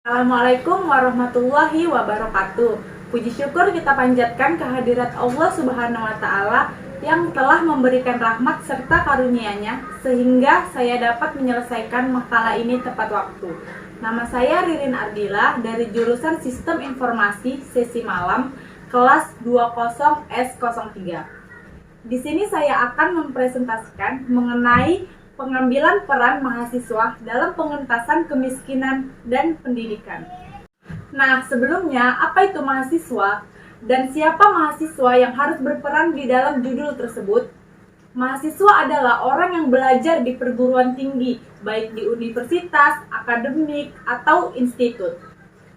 Assalamualaikum warahmatullahi wabarakatuh. Puji syukur kita panjatkan kehadirat Allah Subhanahu wa Ta'ala yang telah memberikan rahmat serta karunia-Nya sehingga saya dapat menyelesaikan makalah ini tepat waktu. Nama saya Ririn Ardila dari jurusan Sistem Informasi Sesi Malam kelas 20 S03. Di sini saya akan mempresentasikan mengenai pengambilan peran mahasiswa dalam pengentasan kemiskinan dan pendidikan. Nah, sebelumnya, apa itu mahasiswa dan siapa mahasiswa yang harus berperan di dalam judul tersebut? Mahasiswa adalah orang yang belajar di perguruan tinggi, baik di universitas, akademik, atau institut.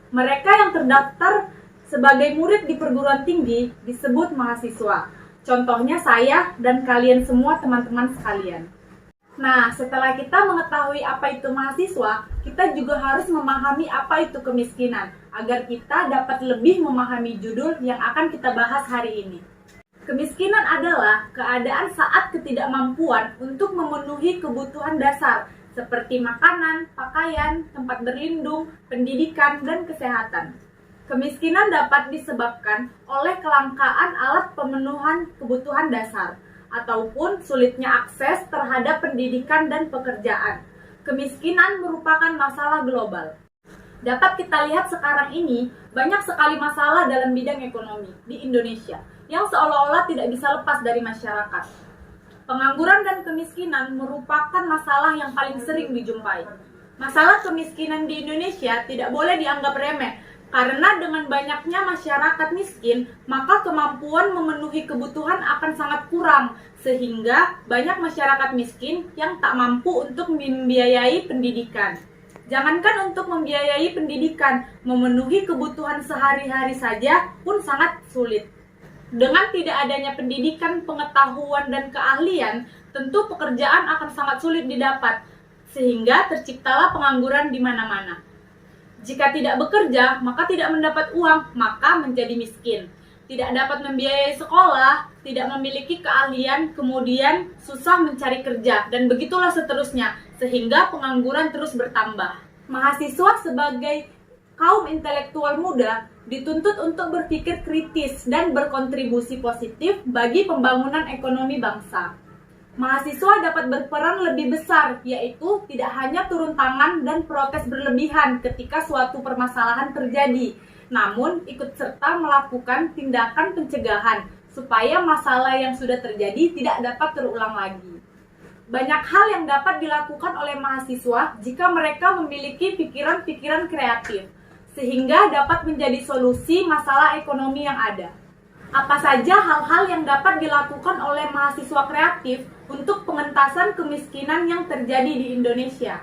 Mereka yang terdaftar sebagai murid di perguruan tinggi disebut mahasiswa. Contohnya saya dan kalian semua teman-teman sekalian. Nah, setelah kita mengetahui apa itu mahasiswa, kita juga harus memahami apa itu kemiskinan, agar kita dapat lebih memahami judul yang akan kita bahas hari ini. Kemiskinan adalah keadaan saat ketidakmampuan untuk memenuhi kebutuhan dasar, seperti makanan, pakaian, tempat berlindung, pendidikan, dan kesehatan. Kemiskinan dapat disebabkan oleh kelangkaan alat pemenuhan kebutuhan dasar, ataupun sulitnya akses terhadap pendidikan dan pekerjaan. Kemiskinan merupakan masalah global. Dapat kita lihat sekarang ini, banyak sekali masalah dalam bidang ekonomi di Indonesia yang seolah-olah tidak bisa lepas dari masyarakat. Pengangguran dan kemiskinan merupakan masalah yang paling sering dijumpai. Masalah kemiskinan di Indonesia tidak boleh dianggap remeh, karena dengan banyaknya masyarakat miskin, maka kemampuan memenuhi kebutuhan akan sangat kurang, sehingga banyak masyarakat miskin yang tak mampu untuk membiayai pendidikan. Jangankan untuk membiayai pendidikan, memenuhi kebutuhan sehari-hari saja pun sangat sulit. Dengan tidak adanya pendidikan, pengetahuan, dan keahlian, tentu pekerjaan akan sangat sulit didapat, sehingga terciptalah pengangguran di mana-mana. Jika tidak bekerja, maka tidak mendapat uang, maka menjadi miskin. Tidak dapat membiayai sekolah, tidak memiliki keahlian, kemudian susah mencari kerja, dan begitulah seterusnya, sehingga pengangguran terus bertambah. Mahasiswa sebagai kaum intelektual muda dituntut untuk berpikir kritis dan berkontribusi positif bagi pembangunan ekonomi bangsa. Mahasiswa dapat berperan lebih besar, yaitu tidak hanya turun tangan dan protes berlebihan ketika suatu permasalahan terjadi, namun ikut serta melakukan tindakan pencegahan supaya masalah yang sudah terjadi tidak dapat terulang lagi. Banyak hal yang dapat dilakukan oleh mahasiswa jika mereka memiliki pikiran-pikiran kreatif, sehingga dapat menjadi solusi masalah ekonomi yang ada. Apa saja hal-hal yang dapat dilakukan oleh mahasiswa kreatif untuk pengentasan kemiskinan yang terjadi di Indonesia?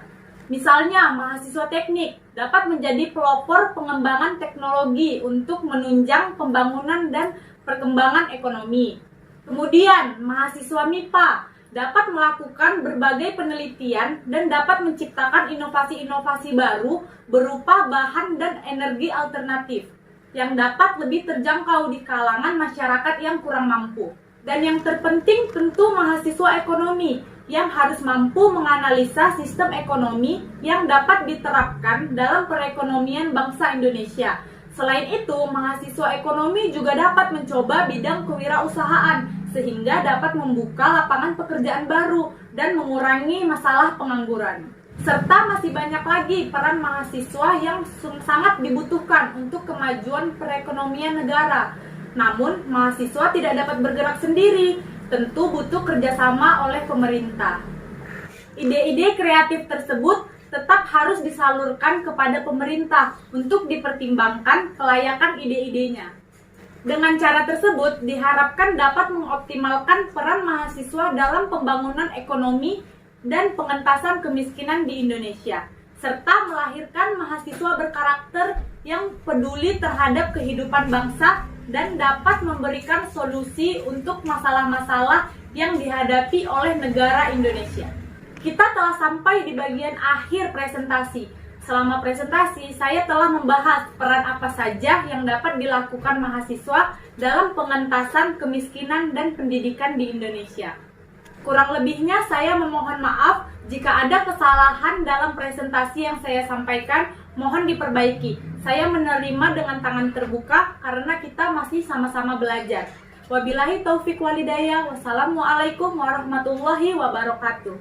Misalnya, mahasiswa teknik dapat menjadi pelopor pengembangan teknologi untuk menunjang pembangunan dan perkembangan ekonomi. Kemudian, mahasiswa MIPA dapat melakukan berbagai penelitian dan dapat menciptakan inovasi-inovasi baru berupa bahan dan energi alternatif yang dapat lebih terjangkau di kalangan masyarakat yang kurang mampu. Dan yang terpenting tentu mahasiswa ekonomi yang harus mampu menganalisa sistem ekonomi yang dapat diterapkan dalam perekonomian bangsa Indonesia. Selain itu, mahasiswa ekonomi juga dapat mencoba bidang kewirausahaan sehingga dapat membuka lapangan pekerjaan baru dan mengurangi masalah pengangguran. Serta masih banyak lagi peran mahasiswa yang sangat dibutuhkan untuk kemajuan perekonomian negara. Namun, mahasiswa tidak dapat bergerak sendiri, tentu butuh kerjasama oleh pemerintah. Ide-ide kreatif tersebut tetap harus disalurkan kepada pemerintah untuk dipertimbangkan kelayakan ide-idenya. Dengan cara tersebut, diharapkan dapat mengoptimalkan peran mahasiswa dalam pembangunan ekonomi dan pengentasan kemiskinan di Indonesia, serta melahirkan mahasiswa berkarakter yang peduli terhadap kehidupan bangsa dan dapat memberikan solusi untuk masalah-masalah yang dihadapi oleh negara Indonesia. Kita telah sampai di bagian akhir presentasi. Selama presentasi, saya telah membahas peran apa saja yang dapat dilakukan mahasiswa dalam pengentasan kemiskinan dan pendidikan di Indonesia. Kurang lebihnya saya memohon maaf Jika ada kesalahan dalam presentasi yang saya sampaikan, mohon diperbaiki. Saya menerima dengan tangan terbuka karena kita masih sama-sama belajar. Wabillahi taufik walhidayah. Wassalamualaikum warahmatullahi wabarakatuh.